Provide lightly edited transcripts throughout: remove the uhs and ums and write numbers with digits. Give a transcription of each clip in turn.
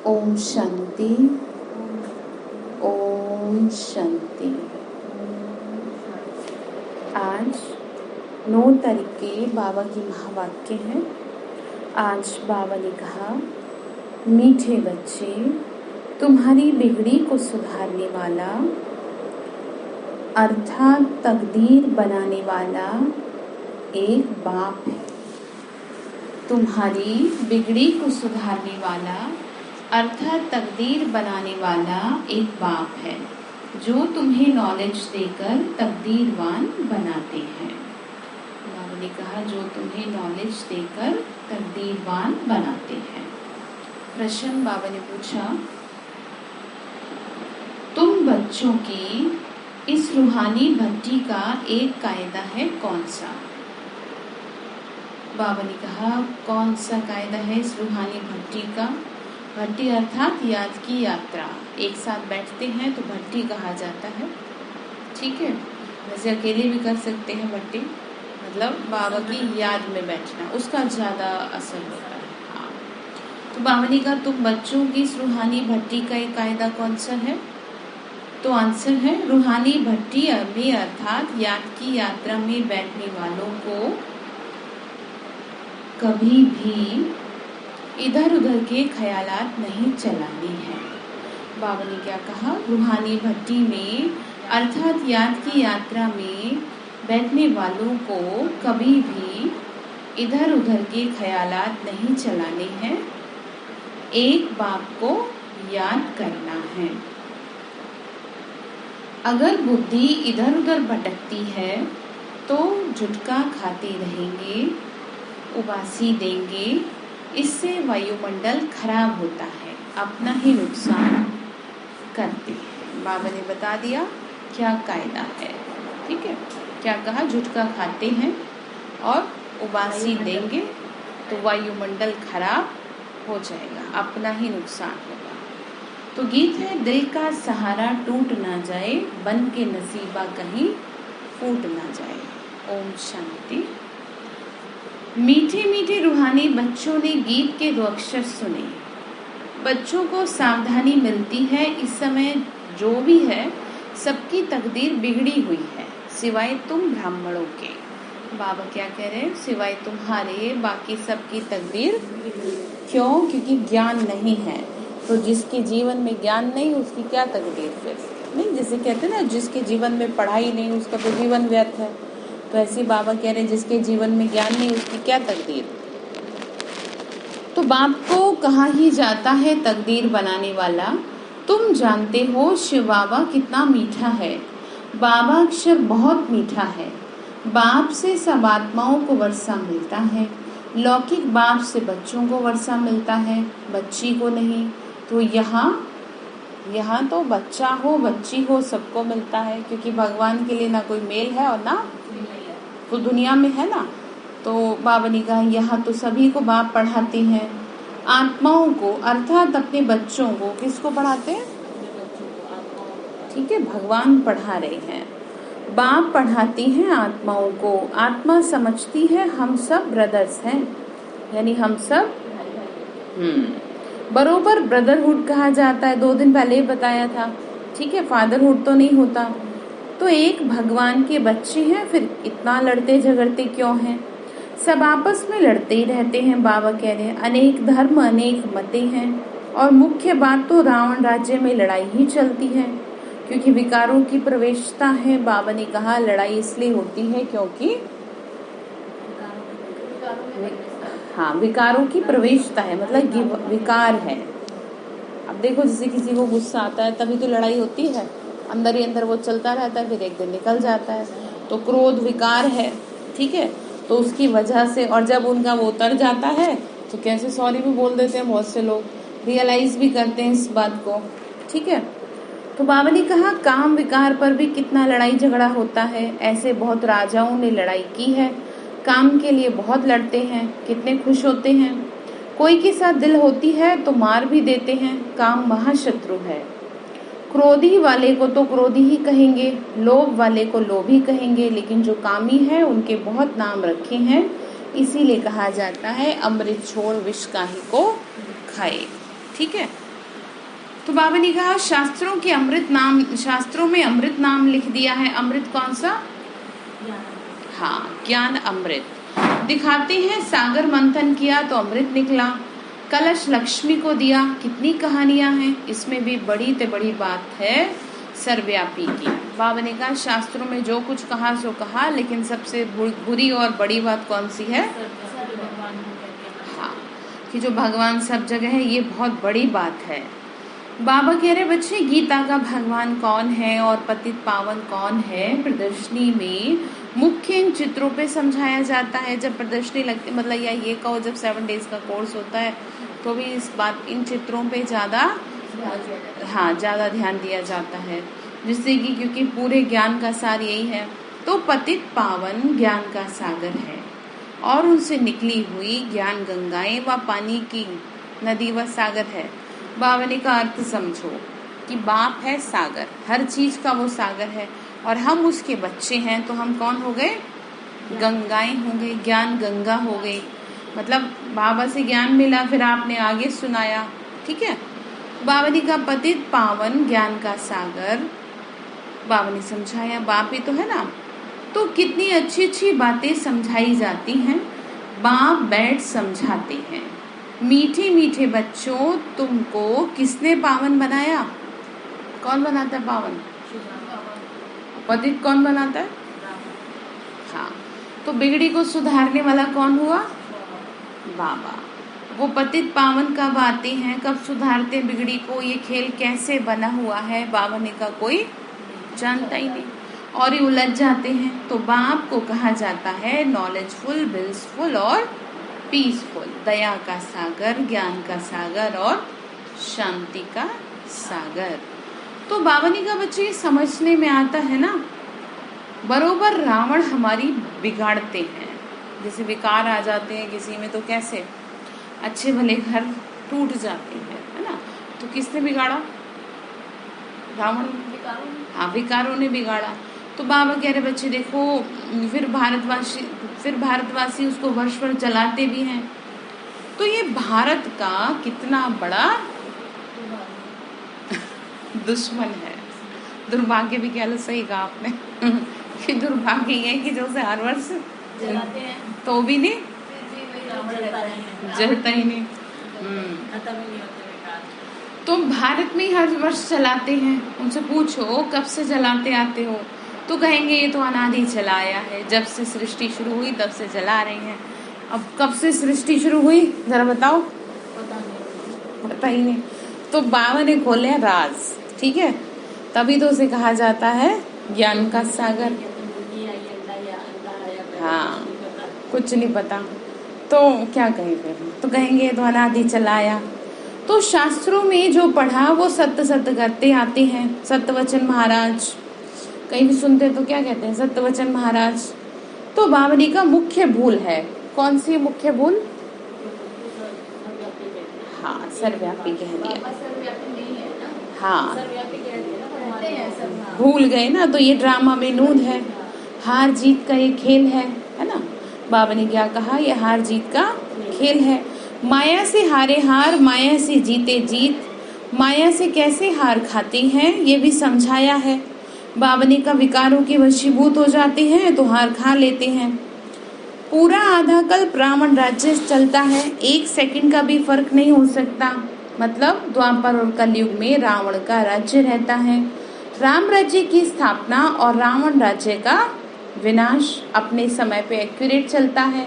ओम शांति। ओम शांति। आज 9 तारीख के बाबा की महावाक्य है। आज बाबा ने कहा, मीठे बच्चे, तुम्हारी बिगड़ी को सुधारने वाला अर्थात तकदीर बनाने वाला एक बाप है। तुम्हारी बिगड़ी को सुधारने वाला अर्थात तकदीर बनाने वाला एक बाप है, जो तुम्हें नॉलेज देकर तकदीरवान बनाते हैं। बाबा ने कहा, जो तुम्हें नॉलेज देकर तकदीरवान बनाते हैं। प्रश्न बाबा ने पूछा, तुम बच्चों की इस रूहानी भट्टी का एक कायदा है, कौन सा? बाबा ने कहा, कौन सा कायदा है इस रूहानी भट्टी का? भट्टी अर्थात याद की यात्रा। एक साथ बैठते हैं तो भट्टी कहा जाता है। ठीक है, वैसे अकेले भी कर सकते हैं भट्टी, मतलब बाबा की याद में बैठना, उसका ज़्यादा असर होता है। हाँ, तो बाबा ने कहा, तुम बच्चों की इस रूहानी भट्टी का एक कायदा कौन सा है? तो आंसर है, रूहानी भट्टी में अर्थात याद की यात्रा में बैठने वालों को कभी भी इधर उधर के ख्यालात नहीं चलाने हैं। बाबा ने क्या कहा? रूहानी भट्टी में अर्थात याद की यात्रा में बैठने वालों को कभी भी इधर उधर के ख्यालात नहीं चलाने हैं, एक बाप को याद करना है। अगर बुद्धि इधर उधर भटकती है तो झुटका खाते रहेंगे, उबासी देंगे, इससे वायुमंडल खराब होता है, अपना ही नुकसान करते हैं। बाबा ने बता दिया क्या कायदा है। ठीक है, क्या कहा? झुटका खाते हैं और उबासी देंगे तो वायुमंडल खराब हो जाएगा, अपना ही नुकसान होगा। तो गीत है, दिल का सहारा टूट ना जाए, बन के नसीबा कहीं फूट ना जाए। ओम शांति। मीठे मीठे रूहानी बच्चों ने गीत के 2 अक्षर सुने। बच्चों को सावधानी मिलती है, इस समय जो भी है सबकी तकदीर बिगड़ी हुई है, सिवाय तुम ब्राह्मणों के। बाबा क्या कह रहे हैं? सिवाय तुम्हारे बाकी सबकी तकदीर। क्यों? क्योंकि ज्ञान नहीं है। तो जिसके जीवन में ज्ञान नहीं, उसकी क्या तकदीर फिर? नहीं, जैसे कहते हैं ना, जिसके जीवन में पढ़ाई नहीं, उसका तो जीवन व्यर्थ है। तो ऐसे बाबा कह रहे हैं, जिसके जीवन में ज्ञान नहीं, उसकी क्या तकदीर? तो बाप को कहा ही जाता है तकदीर बनाने वाला। तुम जानते हो शिव बाबा कितना मीठा है। बाबा अक्षर बहुत मीठा है। बाप से सब आत्माओं को वर्षा मिलता है। लौकिक बाप से बच्चों को वर्षा मिलता है, बच्ची को नहीं। तो यहाँ तो बच्चा हो बच्ची हो सबको मिलता है, क्योंकि भगवान के लिए ना कोई मेल है और ना तो दुनिया में है ना। तो बाबा ने कहा, यहाँ तो सभी को बाप पढ़ाते हैं। आत्माओं को अर्थात अपने बच्चों को, किसको पढ़ाते हैं? ठीक है, भगवान पढ़ा रहे हैं। बाप पढ़ाते हैं आत्माओं को। आत्मा समझती है हम सब ब्रदर्स हैं, यानी हम सब बरोबर ब्रदरहुड कहा जाता है। 2 दिन पहले ही बताया था। ठीक है, फादरहुड तो नहीं होता। तो एक भगवान के बच्चे हैं, फिर इतना लड़ते झगड़ते क्यों हैं? सब आपस में लड़ते ही रहते हैं। बाबा कह रहे हैं, अनेक धर्म अनेक मतें हैं, और मुख्य बात तो रावण राज्य में लड़ाई ही चलती है, क्योंकि विकारों की प्रवेशता है। बाबा ने कहा, लड़ाई इसलिए होती है क्योंकि विकारों की प्रवेशता है, मतलब विकार है। अब देखो, जैसे किसी को गुस्सा आता है तभी तो लड़ाई होती है, अंदर ही अंदर वो चलता रहता है, फिर एक दिन निकल जाता है। तो क्रोध विकार है। ठीक है, तो उसकी वजह से, और जब उनका वो उतर जाता है तो कैसे सॉरी भी बोल देते हैं, बहुत से लोग रियलाइज भी करते हैं इस बात को। ठीक है, तो बाबा ने कहा, काम विकार पर भी कितना लड़ाई झगड़ा होता है। ऐसे बहुत राजाओं ने लड़ाई की है, काम के लिए बहुत लड़ते हैं, कितने खुश होते हैं। कोई के साथ दिल होती है तो मार भी देते हैं। काम महाशत्रु है। क्रोधी वाले को तो क्रोधी ही कहेंगे, लोभ वाले को लोभी कहेंगे, लेकिन जो कामी है उनके बहुत नाम रखे हैं। इसीलिए कहा जाता है, अमृत छोड़ विष काहे को खाए। ठीक है, तो बाबा ने कहा शास्त्रों में अमृत नाम लिख दिया है। अमृत कौन सा? हाँ, ज्ञान अमृत। दिखाते हैं सागर मंथन किया तो अमृत निकला। कलश लक्ष्मी को दिया। कितनी कहानियां हैं, इसमें भी बड़ी ते बड़ी बात है सर्वव्यापी की। बाबा ने कहा शास्त्रों में जो कुछ कहा सो कहा, लेकिन सबसे बुरी और बड़ी बात कौन सी है? हाँ, कि जो भगवान सब जगह है, ये बहुत बड़ी बात है। बाबा कह रहे बच्चे गीता का भगवान कौन है और पतित पावन कौन है, प्रदर्शनी में मुख्य इन चित्रों पे समझाया जाता है। जब प्रदर्शनी लगती, मतलब या ये कहो जब 7 डेज का कोर्स होता है तो भी इन चित्रों पे ज्यादा ध्यान दिया जाता है, जिससे कि क्योंकि पूरे ज्ञान का सार यही है। तो पतित पावन ज्ञान का सागर है और उनसे निकली हुई ज्ञान गंगाएं व पानी की नदी व सागर है। बाबा ने का अर्थ समझो कि बाप है सागर, हर चीज का वो सागर है और हम उसके बच्चे हैं। तो हम कौन हो गए? गंगाएं हो गए, ज्ञान गंगा हो गई। मतलब बाबा से ज्ञान मिला, फिर आपने आगे सुनाया। ठीक है, बाबा ने का पतित पावन ज्ञान का सागर, बाबा ने समझाया। बाप ही तो है ना, तो कितनी अच्छी अच्छी बातें समझाई जाती हैं। बाप बैठ समझाते हैं। मीठे मीठे बच्चों, तुमको किसने पावन बनाया? कौन बनाता है पावन? पतित कौन बनाता है? हाँ, तो बिगड़ी को सुधारने वाला कौन हुआ? बाबा। वो पतित पावन कब आते हैं, कब सुधारते हैं बिगड़ी को, ये खेल कैसे बना हुआ है बाबा ने का कोई जानता ही नहीं, और ये उलझ जाते हैं। तो बाप को कहा जाता है नॉलेजफुल, ब्लिसफुल और पीसफुल, दया का सागर, ज्ञान का सागर और शांति का सागर। तो बाबा ने का बच्चे समझने में आता है ना, बरोबर रावण हमारी बिगाड़ते हैं। जैसे विकार आ जाते हैं किसी में तो कैसे अच्छे भले घर टूट जाते हैं, है ना। तो किसने बिगाड़ा? रावण। हाँ, विकारों ने बिगाड़ा। तो बाबा कह रहे बच्चे देखो, फिर भारतवासी उसको वर्ष भर चलाते भी हैं। तो ये भारत का कितना बड़ा दुश्मन है। दुर्भाग्य भी कह लो, सही कहा आपने कि दुर्भाग्य ये है कि जो से हर वर्ष जलाते हैं तो भी नहीं जलता ही नहीं। तो भारत में हर वर्ष चलाते हैं। उनसे पूछो कब से जलाते आते हो, तो कहेंगे ये तो अनादि चला आया है, जब से सृष्टि शुरू हुई तब से जला रहे हैं। अब कब से सृष्टि शुरू हुई जरा बताओ? पता ही नहीं। तो बाबा ने खोले राज, ठीक है, तभी तो उसे कहा जाता है ज्ञान का सागर। हाँ, कुछ नहीं पता तो क्या कहें फिर, तो कहेंगे तो अनादि चलाया। तो शास्त्रों में जो पढ़ा वो सत्य सत्य करते आते हैं। सत्यवचन महाराज कहीं भी सुनते तो क्या कहते हैं? सत्यवचन महाराज। तो बावली का मुख्य भूल है, कौन सी मुख्य भूल? हाँ, सर्वव्यापी कह दिया। हाँ, भूल गए ना, तो ये ड्रामा विनोद है, हार जीत का ये खेल है ना। बाबा ने क्या कहा? ये हार जीत का खेल है। माया से हारे हार, माया से जीते जीत। माया से कैसे हार खाते हैं ये भी समझाया है। बाबा ने का विकारों के वशीभूत हो जाते हैं तो हार खा लेते हैं। पूरा आधा कल्प रावण राज्य चलता है, 1 सेकंड का भी फर्क नहीं हो सकता। मतलब द्वापर और कलयुग में रावण का राज्य रहता है। राम राज्य की स्थापना और रावण राज्य का विनाश अपने समय पे एक्यूरेट चलता है।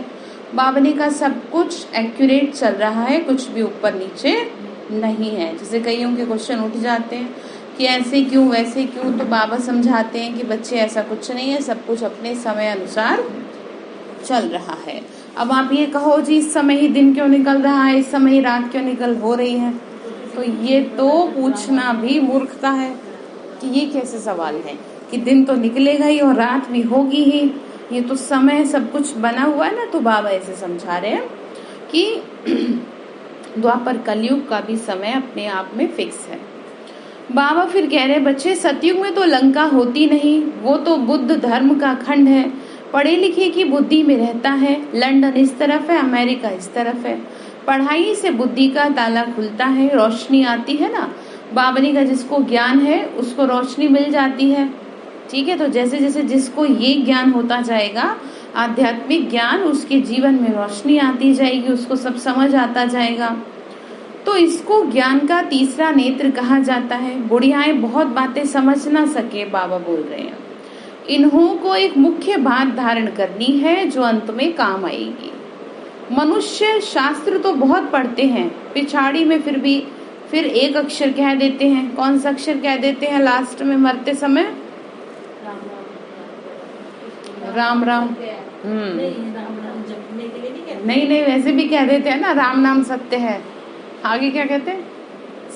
बाबा ने का सब कुछ एक्यूरेट चल रहा है, कुछ भी ऊपर नीचे नहीं है। जैसे कईयों के क्वेश्चन उठ जाते हैं कि ऐसे क्यों वैसे क्यों, तो बाबा समझाते हैं कि बच्चे ऐसा कुछ नहीं है, सब कुछ अपने समय अनुसार चल रहा है। अब आप ये कहो जी इस समय ही दिन क्यों निकल रहा है, इस समय ही रात क्यों निकल हो रही है, तो ये तो पूछना भी मूर्खता है कि ये कैसे सवाल है कि दिन तो निकलेगा ही और रात भी होगी ही। ये तो समय सब कुछ बना हुआ है ना। तो बाबा ऐसे समझा रहे हैं कि द्वापर कलयुग का भी समय अपने आप में फिक्स है। बाबा फिर कह रहे बच्चे सतयुग में तो लंका होती नहीं, वो तो बुद्ध धर्म का खंड है। पढ़े लिखे की बुद्धि में रहता है, लंदन इस तरफ है, अमेरिका इस तरफ है। पढ़ाई से बुद्धि का ताला खुलता है, रोशनी आती है ना, बाबा ने कहा जिसको ज्ञान है उसको रोशनी मिल जाती है। ठीक है, तो जैसे जैसे जिसको ये ज्ञान होता जाएगा, आध्यात्मिक ज्ञान, उसके जीवन में रोशनी आती जाएगी, उसको सब समझ आता जाएगा। तो इसको ज्ञान का तीसरा नेत्र कहा जाता है। बुढ़ियाएं बहुत बातें समझ ना सके, बाबा बोल रहे हैं, इन्हों को एक मुख्य बात धारण करनी है जो अंत में काम आएगी। मनुष्य शास्त्र तो बहुत पढ़ते हैं, पिछाड़ी में फिर एक अक्षर कह देते हैं। कौन सा अक्षर कह देते हैं लास्ट में मरते समय? राम राम। नहीं, वैसे भी कह देते हैं ना, राम नाम सत्य है। आगे क्या कहते हैं?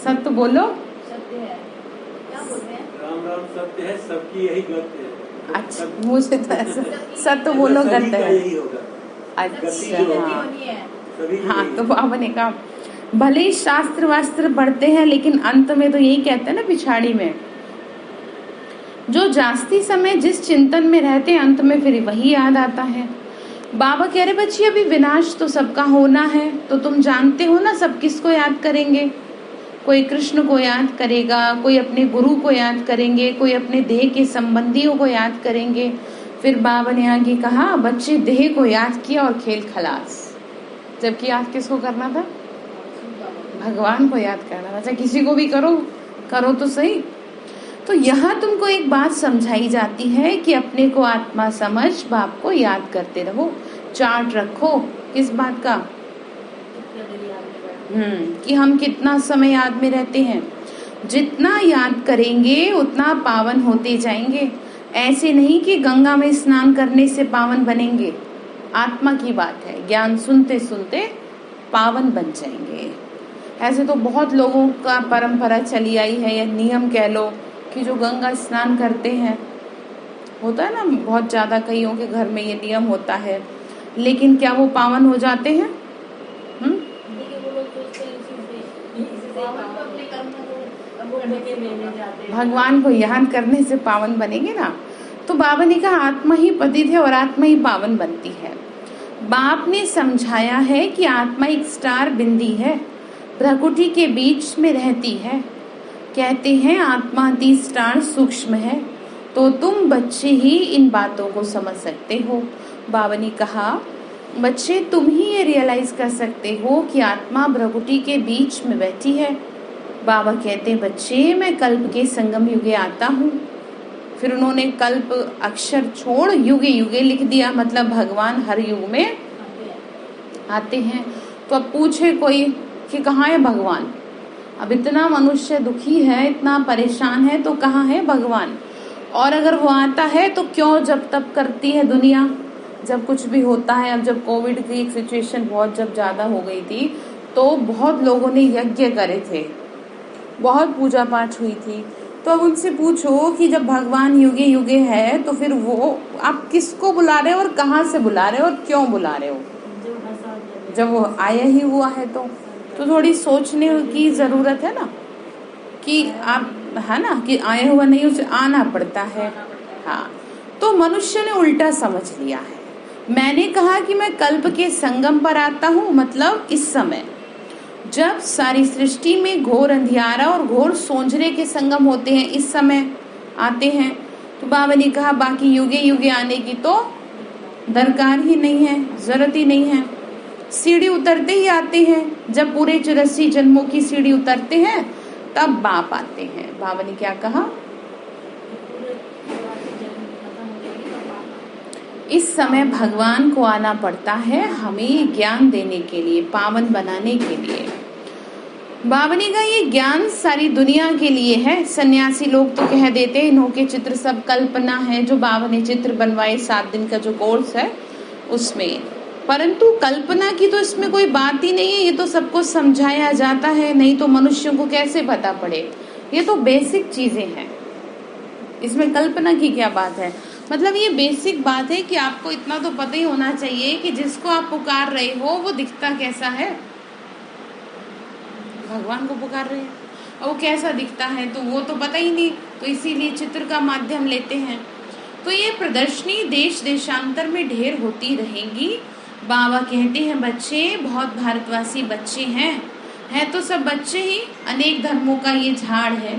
सत्य बोलो, सत्य है। क्या बोलते हैं? राम राम सत्य है, सबकी यही गत है। अच्छा, मुझे तो ऐसा सत्य बोलो गत है। अच्छा, हाँ, तो बाबा ने कहा भले ही शास्त्र वास्त्र पढ़ते हैं, लेकिन अंत में तो यही कहते हैं ना पिछाड़ी में, जो जास्ती समय जिस चिंतन में रहते हैं अंत में फिर वही याद आता है। बाबा कह रहे बच्ची अभी विनाश तो सबका होना है, तो तुम जानते हो ना सब किसको याद करेंगे। कोई कृष्ण को याद करेगा, कोई अपने गुरु को याद करेंगे, कोई अपने देह के संबंधियों को याद करेंगे। फिर बाबा ने आगे कहा बच्चे देह को याद किया और खेल खलास। जबकि याद किसको करना था? भगवान को याद करना था। अच्छा, किसी को भी करो तो सही। तो यहाँ तुमको एक बात समझाई जाती है कि अपने को आत्मा समझ बाप को याद करते रहो। चार्ट रखो किस बात का? कि हम कितना समय याद में रहते हैं। जितना याद करेंगे उतना पावन होते जाएंगे। ऐसे नहीं कि गंगा में स्नान करने से पावन बनेंगे, आत्मा की बात है। ज्ञान सुनते सुनते पावन बन जाएंगे। ऐसे तो बहुत लोगों का परंपरा चली आई है, या नियम कह लो, कि जो गंगा स्नान करते हैं, होता है ना बहुत ज्यादा, कईयों के घर में ये नियम होता है, लेकिन क्या वो पावन हो जाते हैं? भगवान को याद करने से पावन बनेंगे ना। तो बाबा ने कहा आत्मा ही पतित है और आत्मा ही पावन बनती है। बाप ने समझाया है कि आत्मा एक स्टार बिंदी है, प्रकृति के बीच में रहती है। कहते हैं आत्मा अति स्टार सूक्ष्म है। तो तुम बच्चे ही इन बातों को समझ सकते हो। बाबा ने कहा बच्चे तुम ही ये रियलाइज कर सकते हो कि आत्मा प्रकृति के बीच में बैठी है। बाबा कहते बच्चे मैं कल्प के संगम युगे आता हूँ। फिर उन्होंने कल्प अक्षर छोड़ युगे युगे लिख दिया, मतलब भगवान हर युग में आते हैं। तो अब पूछे कोई कि कहाँ है भगवान? अब इतना मनुष्य दुखी है, इतना परेशान है, तो कहाँ है भगवान? और अगर वो आता है तो क्यों जब तब करती है दुनिया जब कुछ भी होता है? अब जब कोविड की एक सिचुएशन बहुत जब ज्यादा हो गई थी, तो बहुत लोगों ने यज्ञ करे थे, बहुत पूजा पाठ हुई थी। तो अब उनसे पूछो कि जब भगवान युगे युगे है तो फिर वो आप किसको बुला रहे हो और कहाँ से बुला रहे हो और क्यों बुला रहे हो? जब वो आया ही हुआ है तो थोड़ी सोचने की जरूरत है ना, कि आप है ना, कि आया हुआ नहीं, उसे आना पड़ता है। हाँ, तो मनुष्य ने उल्टा समझ लिया है। मैंने कहा कि मैं कल्प के संगम पर आता हूँ, मतलब इस समय जब सारी सृष्टि में घोर अंधियारा और घोर सोंजरे के संगम होते हैं, इस समय आते हैं। तो बाबा ने कहा बाकी युगे युगे आने की तो दरकार ही नहीं है, जरूरत ही नहीं है। सीढ़ी उतरते ही आते हैं। जब पूरे 84 जन्मों की सीढ़ी उतरते हैं तब बाप आते हैं। बाबा ने क्या कहा? इस समय भगवान को आना पड़ता है हमें ज्ञान देने के लिए, पावन बनाने के लिए। बाबा ने कहा ये ज्ञान सारी दुनिया के लिए है। सन्यासी लोग तो कह देते हैं इन्हों के चित्र सब कल्पना है, जो बाबा ने चित्र बनवाए 7 दिन का जो कोर्स है उसमें, परंतु कल्पना की तो इसमें कोई बात ही नहीं है। ये तो सबको समझाया जाता है, नहीं तो मनुष्यों को कैसे पता पड़े? ये तो बेसिक चीजें हैं, इसमें कल्पना की क्या बात है? मतलब ये बेसिक बात है कि आपको इतना तो पता ही होना चाहिए कि जिसको आप पुकार रहे हो वो दिखता कैसा है। भगवान को पुकार रहे हैं और वो कैसा दिखता है तो वो तो पता ही नहीं, तो इसीलिए चित्र का माध्यम लेते हैं। तो ये प्रदर्शनी देश देशांतर में ढेर होती रहेंगी। बाबा कहते हैं बच्चे बहुत भारतवासी बच्चे हैं, है तो सब बच्चे ही, अनेक धर्मों का ये झाड़ है।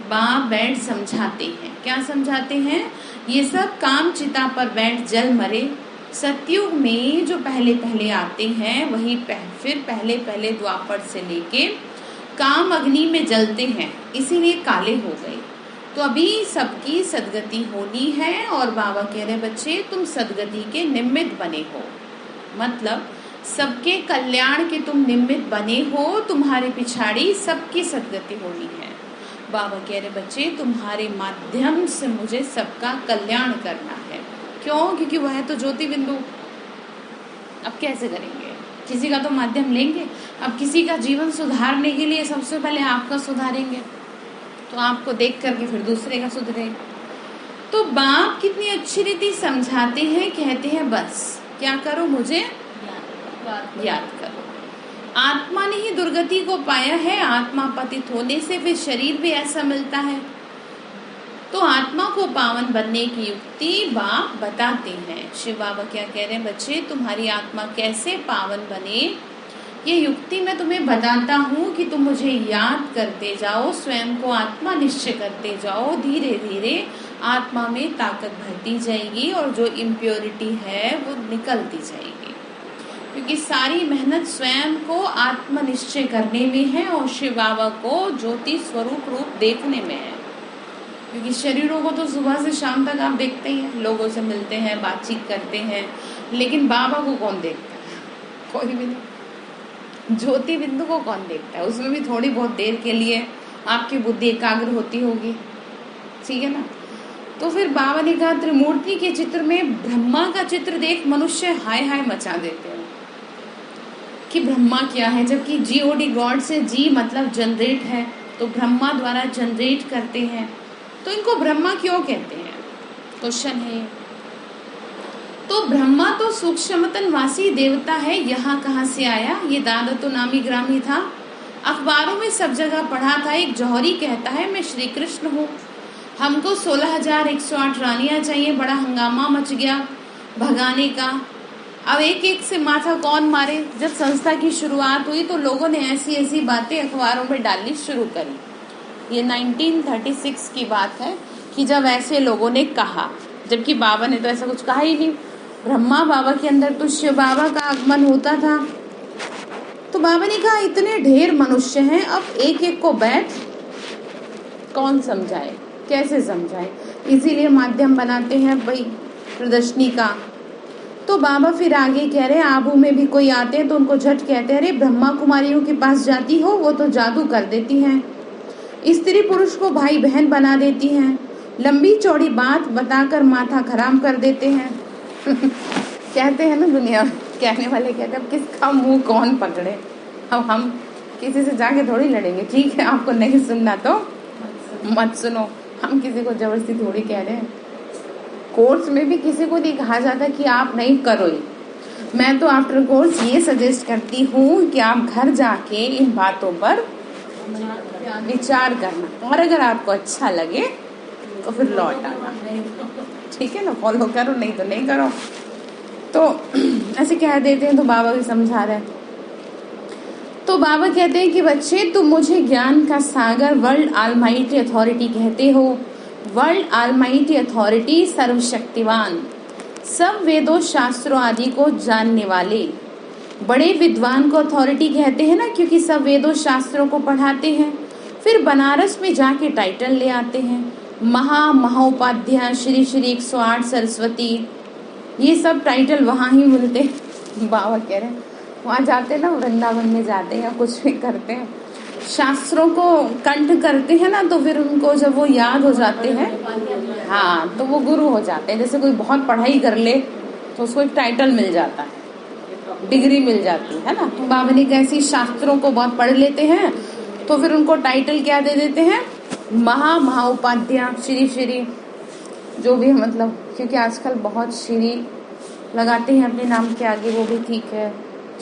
बाप बैठ समझाते हैं। क्या समझाते हैं? ये सब काम चिता पर बैठ जल मरे। सतयुग में जो पहले पहले आते हैं वही फिर पहले पहले द्वापर से लेके काम अग्नि में जलते हैं, इसीलिए काले हो गए। तो अभी सबकी सदगति होनी है और बाबा कह रहे बच्चे तुम सदगति के निमित्त बने हो, मतलब सबके कल्याण के तुम निमित्त बने हो। तुम्हारे पिछाड़ी सबकी सदगति होनी है। बाबा कह रहे बच्चे तुम्हारे माध्यम से मुझे सबका कल्याण करना है। क्यों? क्योंकि वह है तो ज्योति बिंदु। अब कैसे करेंगे? किसी का तो माध्यम लेंगे। अब किसी का जीवन सुधारने के लिए सबसे पहले आपका सुधारेंगे, तो आपको देख करके फिर दूसरे का सुधरेगा। तो बाप कितनी अच्छी रीति समझाते हैं, कहते हैं बस क्या करो, मुझे याद करो। आत्मा ने ही दुर्गति को पाया है। आत्मा पतित होने से फिर शरीर भी ऐसा मिलता है। तो आत्मा को पावन बनने की युक्ति बाप बताते हैं। शिव बाबा क्या कह रहे हैं? बच्चे तुम्हारी आत्मा कैसे पावन बने, ये युक्ति मैं तुम्हें बताता हूँ कि तुम मुझे याद करते जाओ, स्वयं को आत्मा निश्चय करते जाओ। धीरे धीरे आत्मा में ताकत भरती जाएगी और जो इम्प्योरिटी है वो निकलती जाएगी, क्योंकि सारी मेहनत स्वयं को आत्मनिश्चय करने में है और शिव बाबा को ज्योति स्वरूप रूप देखने में है। क्योंकि शरीरों को तो सुबह से शाम तक आप देखते ही हैं, लोगों से मिलते हैं, बातचीत करते हैं, लेकिन बाबा को कौन देखता है? कोई भी नहीं। ज्योति बिंदु को कौन देखता है? उसमें भी थोड़ी बहुत देर के लिए आपकी बुद्धि एकाग्र होती होगी, ठीक है ना। तो फिर बाबा ने कहा त्रिमूर्ति के चित्र में ब्रह्मा का चित्र देख मनुष्य हाय हाय मचा देते हैं कि ब्रह्मा क्या है, जबकि जीओडी गॉड से जी मतलब जनरेट है, तो ब्रह्मा द्वारा जनरेट करते हैं, तो इनको ब्रह्मा क्यों कहते हैं? क्वेश्चन है। तो ब्रह्मा तो सूक्ष्मतनवासी देवता है, यहाँ कहाँ से आया? ये दादा तो नामी ग्रामी था। अखबारों में सब जगह पढ़ा था। एक जौहरी कहता है मैं श्री कृष्ण हूँ, हमको 16,108 रानियां चाहिए। बड़ा हंगामा मच गया भगाने का। अब एक एक से माथा कौन मारे। जब संस्था की शुरुआत हुई तो लोगों ने ऐसी ऐसी बातें अखबारों में डालनी शुरू करी। ये 1936 की बात है कि जब ऐसे लोगों ने कहा, जबकि बाबा ने तो ऐसा कुछ कहा ही नहीं। ब्रह्मा बाबा के अंदर तो शिव बाबा का आगमन होता था। तो बाबा ने कहा इतने ढेर मनुष्य हैं, अब एक एक को बैठ कौन समझाए, कैसे समझाए? इसीलिए माध्यम बनाते हैं भाई प्रदर्शनी का। तो बाबा फिर आगे कह रहे हैं आबू में भी कोई आते हैं तो उनको झट कहते हैं अरे ब्रह्मा कुमारियों के पास जाती हो, वो तो जादू कर देती हैं, स्त्री पुरुष को भाई बहन बना देती हैं, लंबी चौड़ी बात बताकर माथा खराब कर देते हैं। कहते हैं ना दुनिया, कहने वाले कहते हैं अब किसका मुंह कौन पकड़े। अब हम किसी से जाके थोड़ी लड़ेंगे, ठीक है, आपको नहीं सुनना तो मत सुनो। हम किसी को जबरदस्ती थोड़ी कह रहे हैं। कोर्स में भी किसी को नहीं कहा जाता कि आप नहीं करो ही। मैं तो आफ्टर कोर्स ये सजेस्ट करती हूँ कि आप घर जाके इन बातों पर विचार करना और अगर आपको अच्छा लगे तो फिर लौट आना, ठीक है ना। फॉलो करो, नहीं तो नहीं करो। तो ऐसे कह देते हैं तो बाबा भी समझा रहे हैं। तो बाबा कहते हैं कि बच्चे तुम मुझे ज्ञान का सागर वर्ल्ड ऑलमाइटी अथॉरिटी कहते हो। वर्ल्ड ऑलमाइटी अथॉरिटी सर्वशक्तिवान, सब वेदों शास्त्रों आदि को जानने वाले बड़े विद्वान को अथॉरिटी कहते हैं ना, क्योंकि सब वेदों शास्त्रों को पढ़ाते हैं। फिर बनारस में जाके टाइटल ले आते हैं महाउपाध्याय श्री श्री 108 सरस्वती, ये सब टाइटल वहाँ ही मिलते हैं। बाबा कह रहे हैं वहाँ जाते हैं ना, वृंदावन में जाते हैं या कुछ भी करते हैं, शास्त्रों को कंठ करते हैं ना, तो फिर उनको जब वो याद हो जाते हैं, हाँ, तो वो गुरु हो जाते हैं। जैसे कोई बहुत पढ़ाई कर ले तो उसको एक टाइटल मिल जाता है, डिग्री मिल जाती है ना। बाबा ने कैसी शास्त्रों को बहुत पढ़ लेते हैं तो फिर उनको टाइटल क्या दे देते हैं, महाउपाध्याय श्री श्री, जो भी है, मतलब क्योंकि आजकल बहुत श्री लगाते हैं अपने नाम के आगे, वो भी ठीक है,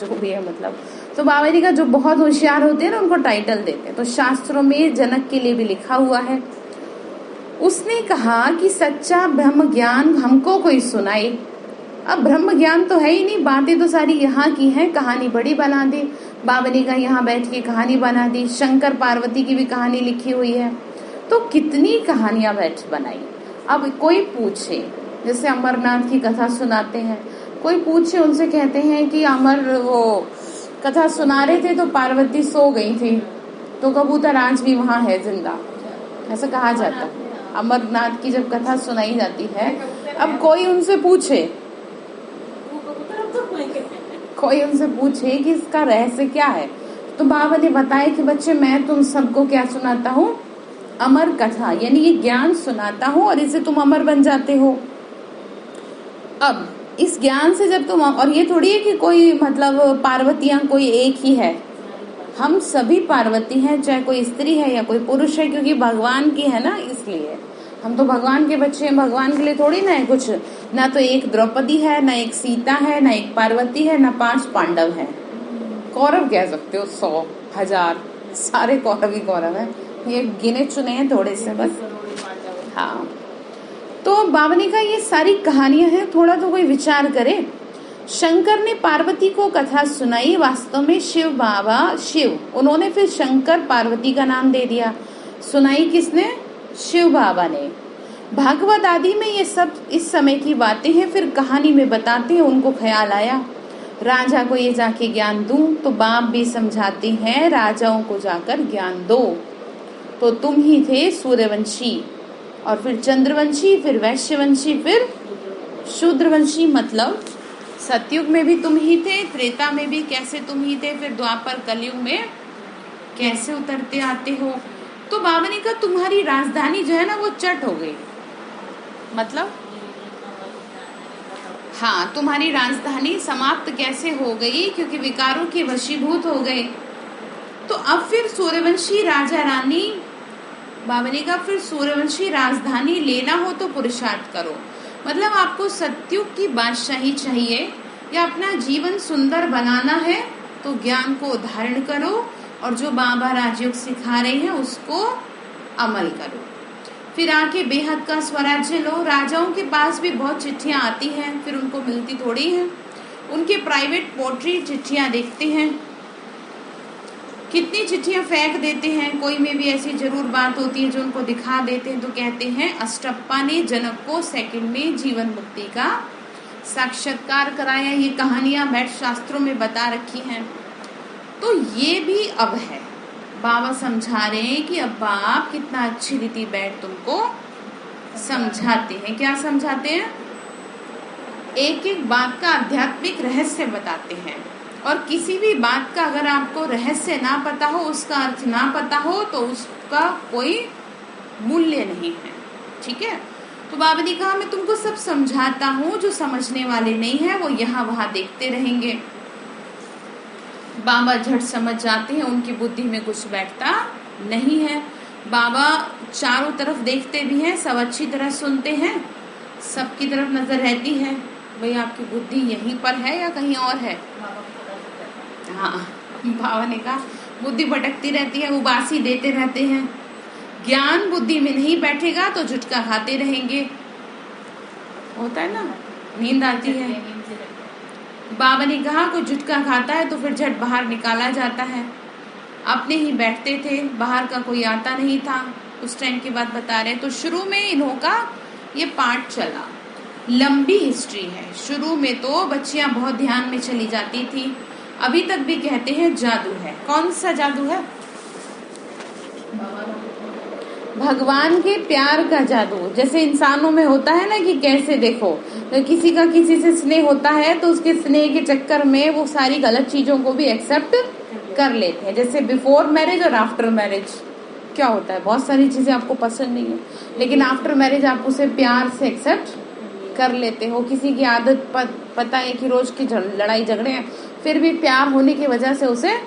जो भी है मतलब। तो बाबा जी का जो बहुत होशियार होते हैं ना उनको टाइटल देते हैं। तो शास्त्रों में जनक के लिए भी लिखा हुआ है। उसने कहा कि सच्चा ब्रह्म ज्ञान हमको कोई सुनाए। अब ब्रह्म ज्ञान तो है ही नहीं, बातें तो सारी यहाँ की हैं, कहानी बड़ी बना दे। बाबा ने कहा यहाँ बैठ के कहानी बना दी। शंकर पार्वती की भी कहानी लिखी हुई है। तो कितनी कहानियां बैठ बनाई। अब कोई पूछे, जैसे अमरनाथ की कथा सुनाते हैं, कोई पूछे, उनसे कहते हैं कि अमर वो कथा सुना रहे थे तो पार्वती सो गई थी, तो कबूतर आज भी वहां है जिंदा, ऐसा कहा जाता है। अमरनाथ की जब कथा सुनाई जाती है, अब कोई उनसे पूछे कि इसका रहस्य क्या है, तो बाबा ने बताया कि बच्चे मैं तुम सबको क्या सुनाता हूँ, अमर कथा, यानी ये ज्ञान सुनाता हूँ और इससे तुम अमर बन जाते हो। अब इस ज्ञान से जब तुम, और ये थोड़ी है कि कोई मतलब पार्वतियां कोई एक ही है, हम सभी पार्वती हैं, चाहे कोई स्त्री है या कोई पुरुष है, क्योंकि भगवान की है ना, इसलिए हम तो भगवान के बच्चे हैं। भगवान के लिए थोड़ी ना है कुछ, ना तो एक द्रौपदी है, ना एक सीता है, ना एक पार्वती है, ना 5 पांडव है। कौरव कह सकते हो 100 1000, सारे कौरव ही कौरव है, ये गिने चुने हैं थोड़े से बस। हाँ, तो बाबा ने कहा ये सारी कहानियां हैं, थोड़ा तो कोई विचार करे। शंकर ने पार्वती को कथा सुनाई, वास्तव में शिव बाबा, शिव, उन्होंने फिर शंकर पार्वती का नाम दे दिया। सुनाई किसने? शिव बाबा ने। भागवत आदि में ये सब इस समय की बातें हैं, फिर कहानी में बताते हैं। उनको ख्याल आया राजा को ये जाके ज्ञान दूं, तो बाप भी समझाते हैं राजाओं को जाकर ज्ञान दो। तो तुम ही थे सूर्यवंशी, और फिर चंद्रवंशी, फिर वैश्यवंशी, फिर शूद्रवंशी। मतलब सतयुग में भी तुम ही थे, त्रेता में भी कैसे तुम ही थे, फिर द्वापर कलयुग में कैसे उतरते आते हो। तो बाबा ने कहा तुम्हारी राजधानी जो है ना वो चट हो गई, मतलब हाँ, तुम्हारी राजधानी समाप्त कैसे हो गई, क्योंकि विकारों के वशीभूत हो गए। तो अब फिर सूर्यवंशी राजा रानी, बाबा ने कहा फिर सूर्यवंशी राजधानी लेना हो तो पुरुषार्थ करो। मतलब आपको सतयुग की बादशाही चाहिए या अपना जीवन सुंदर बनाना है तो ज्ञान को धारण करो, और जो बाबा राजयोग सिखा रहे हैं उसको अमल करो। फिर आके बेहद का स्वराज्य लो। राजाओं के पास भी बहुत चिट्ठियां आती हैं, फिर उनको मिलती थोड़ी हैं। उनके प्राइवेट पोट्री चिट्ठियां देखते हैं, कितनी चिट्ठियां फेंक देते हैं। कोई में भी ऐसी जरूर बात होती है जो उनको दिखा देते हैं, तो कहते हैं अष्टप्पा ने जनक को सेकंड में जीवन मुक्ति का साक्षात्कार कराया। ये कहानियां बैठ शास्त्रों में बता रखी हैं। तो ये भी अब है, बाबा समझा रहे हैं कि अब आप कितना अच्छी रीति बैठ तुमको समझाते हैं। क्या समझाते हैं? एक एक बात का आध्यात्मिक रहस्य बताते हैं, और किसी भी बात का अगर आपको रहस्य ना पता हो, उसका अर्थ ना पता हो, तो उसका कोई मूल्य नहीं है। ठीक है, तो बाबा ने कहा मैं तुमको सब समझाता हूँ, जो समझने वाले नहीं है वो यहाँ वहाँ देखते रहेंगे। बाबा झट समझ जाते हैं, उनकी बुद्धि में कुछ बैठता नहीं है। बाबा चारों तरफ देखते भी हैं, सब अच्छी तरह सुनते हैं, सबकी तरफ नजर रहती है, भाई आपकी बुद्धि यहीं पर है या कहीं और है। हाँ, बाबा ने कहा बुद्धि भटकती रहती है, उबासी देते रहते हैं। ज्ञान बुद्धि में नहीं बैठेगा तो झुटका खाते रहेंगे, होता है ना, नींद आती है। बाबा ने कहा कोई झुटका खाता है तो फिर झट बाहर निकाला जाता है। अपने ही बैठते थे, बाहर का कोई आता नहीं था। उस टाइम की बात बता रहे। तो शुरू में इन्होंका ये पाठ चला, लंबी हिस्ट्री है। शुरू में तो बच्चियां बहुत ध्यान में चली जाती थी, अभी तक भी कहते हैं जादू है। कौन सा जादू है? भगवान के प्यार का जादू। जैसे इंसानों में होता है ना कि कैसे देखो, तो किसी का किसी से स्नेह होता है तो उसके स्नेह के चक्कर में वो सारी गलत चीजों को भी एक्सेप्ट कर लेते हैं। जैसे बिफोर मैरिज और आफ्टर मैरिज क्या होता है, बहुत सारी चीजें आपको पसंद नहीं है, लेकिन आफ्टर मैरिज आप उसे प्यार से एक्सेप्ट कर लेते हो। किसी की आदत पता है कि रोज की लड़ाई झगड़े हैं, फिर भी प्यार होने की वजह से उसे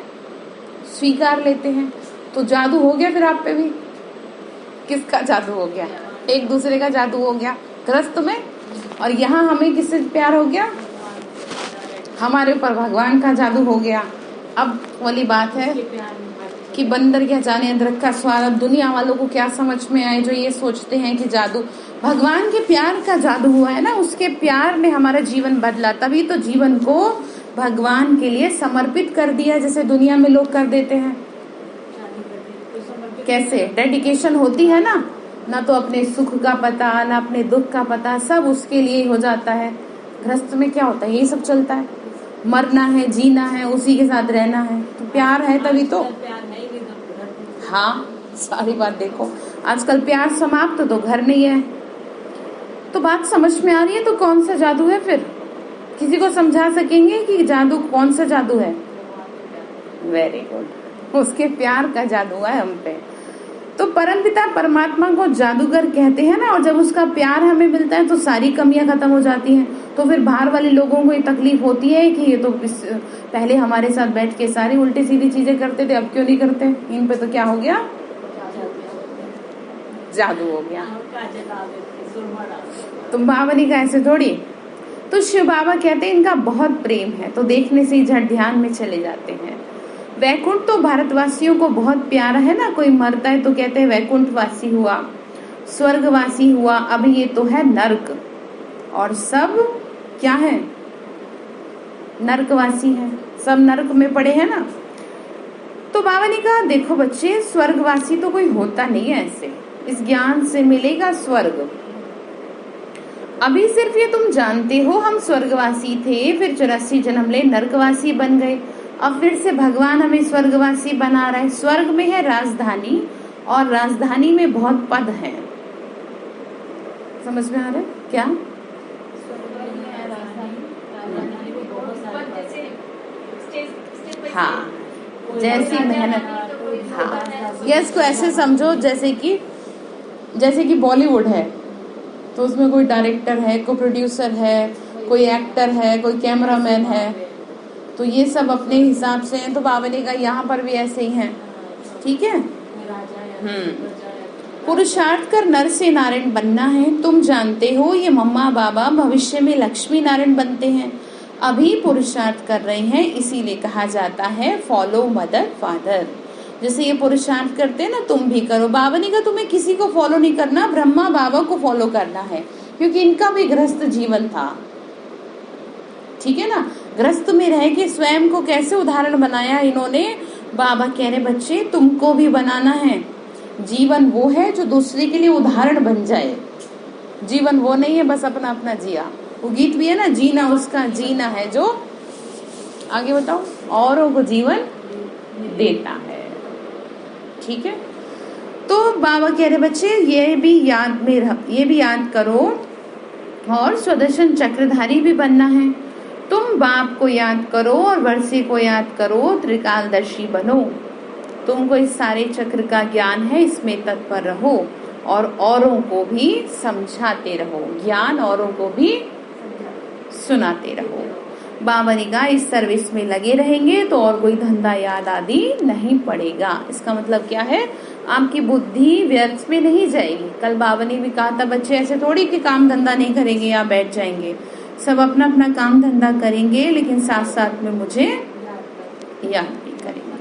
स्वीकार लेते हैं। तो जादू हो गया फिर आप पे भी। किसका जादू हो गया? एक दूसरे का जादू हो गया ग्रस्त में। और यहाँ हमें किससे प्यार हो गया? हमारे ऊपर भगवान का जादू हो गया। अब वाली बात है कि बंदर क्या जाने अदरक का स्वाद। अब दुनिया वालों को क्या समझ में आए जो ये सोचते हैं कि जादू, भगवान के प्यार का जादू हुआ है ना, उसके प्यार ने हमारा जीवन बदला, तभी तो जीवन को भगवान के लिए समर्पित कर दिया, जैसे दुनिया में लोग कर देते हैं। कैसे डेडिकेशन होती है ना तो अपने सुख का पता, ना अपने दुख का पता, सब उसके लिए हो जाता है। गृहस्थ में क्या होता है, यही सब चलता है, मरना है, जीना है, उसी के साथ रहना है, तो प्यार है तभी तो। हाँ, सारी बात देखो, आजकल प्यार समाप्त तो घर नहीं है। तो बात समझ में आ रही है? तो कौन सा जादू है फिर? किसी को समझा सकेंगे कि जादू कौन सा जादू है? वेरी गुड, उसके प्यार का जादू है हम पे। तो परमपिता परमात्मा को जादूगर कहते हैं ना, और जब उसका प्यार हमें मिलता है तो सारी कमियां खत्म हो जाती हैं। तो फिर बाहर वाले लोगों को ये तकलीफ होती है कि ये तो पहले हमारे साथ बैठ के सारी उल्टी सीधी चीजें करते थे, अब क्यों नहीं करते? इन पे तो क्या हो गया? जादू हो गया। तुम बाबा नहीं का ऐसे थोड़ी। तो शिव बाबा कहते हैं इनका बहुत प्रेम है, तो देखने से ही झट ध्यान में चले जाते हैं। वैकुंठ तो भारतवासियों को बहुत प्यारा है ना, कोई मरता है तो कहते हैं वैकुंठवासी हुआ, स्वर्गवासी हुआ, अब ये तो है नर्क, और सब क्या है? नर्कवासी है, सब नर्क में पड़े हैं ना। तो बाबा ने कहा देखो बच्चे, स्वर्गवासी तो कोई होता नहीं है ऐसे, इस ज्ञान से मिलेगा स्वर्ग। अभी सिर्फ ये तुम जानते हो हम स्वर्गवासी थे, फिर 84 जन्म ले नर्कवासी बन गए, अब फिर से भगवान हमें स्वर्गवासी बना रहा है। स्वर्ग में है राजधानी, और राजधानी में बहुत पद हैं। समझ में आ रहा है क्या? हाँ, जैसी मेहनत, हाँ, या इसको ऐसे समझो जैसे कि बॉलीवुड है तो उसमें कोई डायरेक्टर है, कोई प्रोड्यूसर है, कोई एक्टर है, कोई कैमरामैन है, तो ये सब अपने हिसाब से हैं। तो बाबा ने कहा यहाँ पर भी ऐसे ही हैं, ठीक है। पुरुषार्थ कर नर से नारायण बनना है, तुम जानते हो ये मम्मा बाबा भविष्य में लक्ष्मी नारायण बनते हैं, अभी पुरुषार्थ कर रहे हैं, इसीलिए कहा जाता है फॉलो मदर फादर। जैसे ये पुरुषार्थ करते हैं ना, तुम भी करो। बाबा ने कहा तुम्हें किसी को फॉलो नहीं करना, ब्रह्मा बाबा को फॉलो करना है, क्योंकि इनका भी गृहस्थ जीवन था, ठीक है ना। गृहस्थ में रह के स्वयं को कैसे उदाहरण बनाया इन्होंने। बाबा कह रहे बच्चे तुमको भी बनाना है। जीवन वो है जो दूसरे के लिए उदाहरण बन जाए, जीवन वो नहीं है बस अपना अपना जिया। वो गीत भी है ना, जीना उसका जीना है जो, आगे बताओ, औरों को जीवन देता है, ठीक है। तो बाबा कह रहे बच्चे ये भी याद करो, और सुदर्शन चक्रधारी भी बनना है। तुम बाप को याद करो और वर्षे को याद करो, त्रिकालदर्शी बनो। तुमको इस सारे चक्र का ज्ञान है, इसमें तत्पर रहो और औरों को भी समझाते रहो, ज्ञान औरों को भी सुनाते रहो। बाबा ने कहा इस सर्विस में लगे रहेंगे तो और कोई धंधा याद आदि नहीं पड़ेगा। इसका मतलब क्या है, आपकी बुद्धि व्यर्थ में नहीं जाएगी। कल बाबा ने भी कहा था बच्चे ऐसे थोड़ी कि काम धंधा नहीं करेंगे या बैठ जाएंगे, सब अपना अपना काम धंधा करेंगे, लेकिन साथ साथ में मुझे याद भी करेंगे।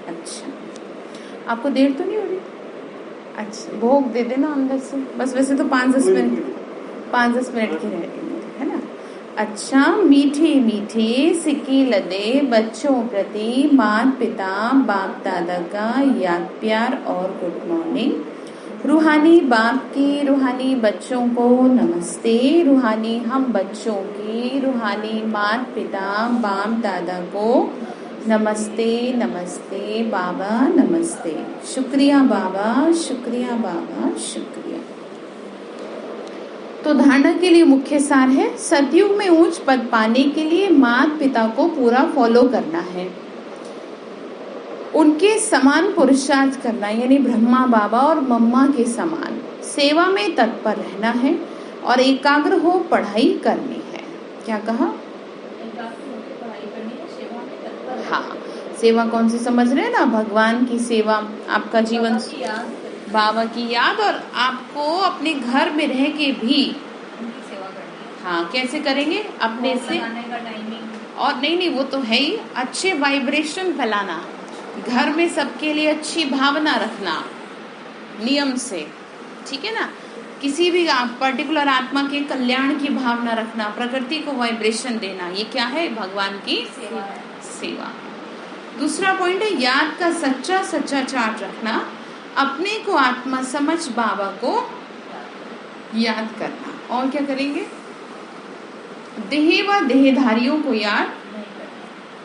अच्छा, आपको देर तो नहीं हो रही? अच्छा, भोग दे देना अंदर से, बस वैसे तो 5-10 मिनट की रह रही है ना। अच्छा, मीठे मीठे सिक्के लदे बच्चों प्रति माता पिता बाप दादा का याद प्यार और गुड मॉर्निंग। रूहानी बाप की रूहानी बच्चों को नमस्ते, रूहानी हम बच्चों की रूहानी माता पिता बाप दादा को नमस्ते नमस्ते बाबा नमस्ते। शुक्रिया बाबा, शुक्रिया बाबा, शुक्रिया। तो धारणा के लिए मुख्य सार है, सतयुग में उच्च पद पाने के लिए माता पिता को पूरा फॉलो करना है, उनके समान पुरुषार्थ करना, यानी ब्रह्मा बाबा और मम्मा के समान सेवा में तत्पर रहना है और एकाग्र हो पढ़ाई करनी है। क्या कहा? हाँ, सेवा कौन सी समझ रहे हैं ना, भगवान की सेवा, आपका जीवन बाबा की याद, और आपको अपने घर में रह के भी सेवा करनी। हाँ, कैसे करेंगे? अपने से, और नहीं वो तो है ही, अच्छे वाइब्रेशन फैलाना, घर में सबके लिए अच्छी भावना रखना नियम से, ठीक है ना। किसी भी पर्टिकुलर आत्मा के कल्याण की भावना रखना, प्रकृति को वाइब्रेशन देना, ये क्या है? भगवान की सेवा। दूसरा पॉइंट है याद का सच्चा सच्चा चार्ट रखना, अपने को आत्मा समझ बाबा को याद करना। और क्या करेंगे? देह व देहधारियों को याद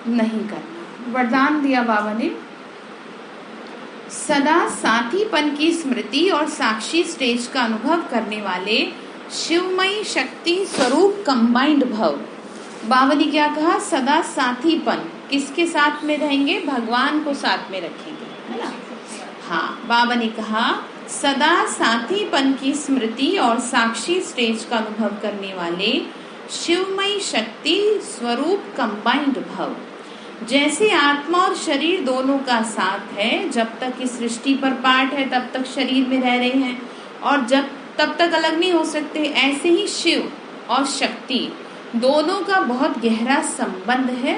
नहीं करना। वरदान दिया बाबा ने, सदा साथीपन की स्मृति और साक्षी स्टेज का अनुभव करने वाले शिवमयी शक्ति स्वरूप कंबाइंड भव। बाबा ने क्या कहा? सदा साथीपन, किसके साथ में रहेंगे? भगवान को साथ में रखेंगे, है ना? हाँ, बाबा ने कहा सदा साथीपन की स्मृति और साक्षी स्टेज का अनुभव करने वाले शिवमयी शक्ति स्वरूप कंबाइंड भव। जैसे आत्मा और शरीर दोनों का साथ है, जब तक इस सृष्टि पर पार्ट है तब तक शरीर में रह रहे हैं और जब तब तक अलग नहीं हो सकते, ऐसे ही शिव और शक्ति दोनों का बहुत गहरा संबंध है।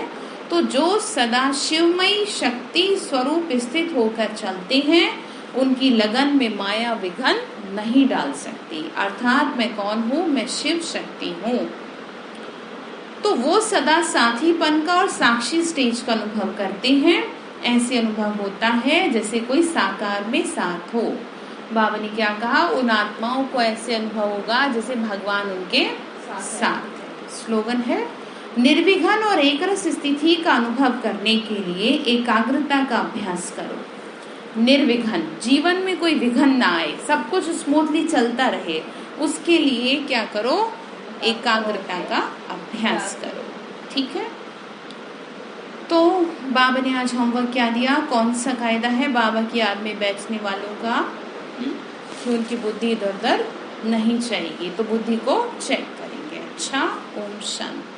तो जो सदा शिवमयी शक्ति स्वरूप स्थित होकर चलते हैं, उनकी लगन में माया विघन नहीं डाल सकती। अर्थात मैं कौन हूँ? मैं शिव शक्ति हूँ। तो वो सदा साथीपन का और साक्षी स्टेज का अनुभव करते हैं। ऐसे अनुभव होता है जैसे कोई साकार में साथ हो। बाबा ने क्या कहा? उन आत्माओं को ऐसे अनुभव होगा जैसे भगवान उनके साथ। स्लोगन है, निर्विघन और एकरस स्थिति का अनुभव करने के लिए एकाग्रता का अभ्यास करो। निर्विघन, जीवन में कोई विघन ना आए, सब कुछ स्मूथली चलता रहे, उसके लिए क्या करो? एकाग्रता का अभ्यास करो। ठीक है? तो बाबा ने आज होमवर्क क्या दिया? कौन सा कायदा है बाबा की याद में बैठने वालों का? कि उनकी बुद्धि इधर उधर नहीं जाएगी, तो बुद्धि को चेक करेंगे। अच्छा, ओम शांति।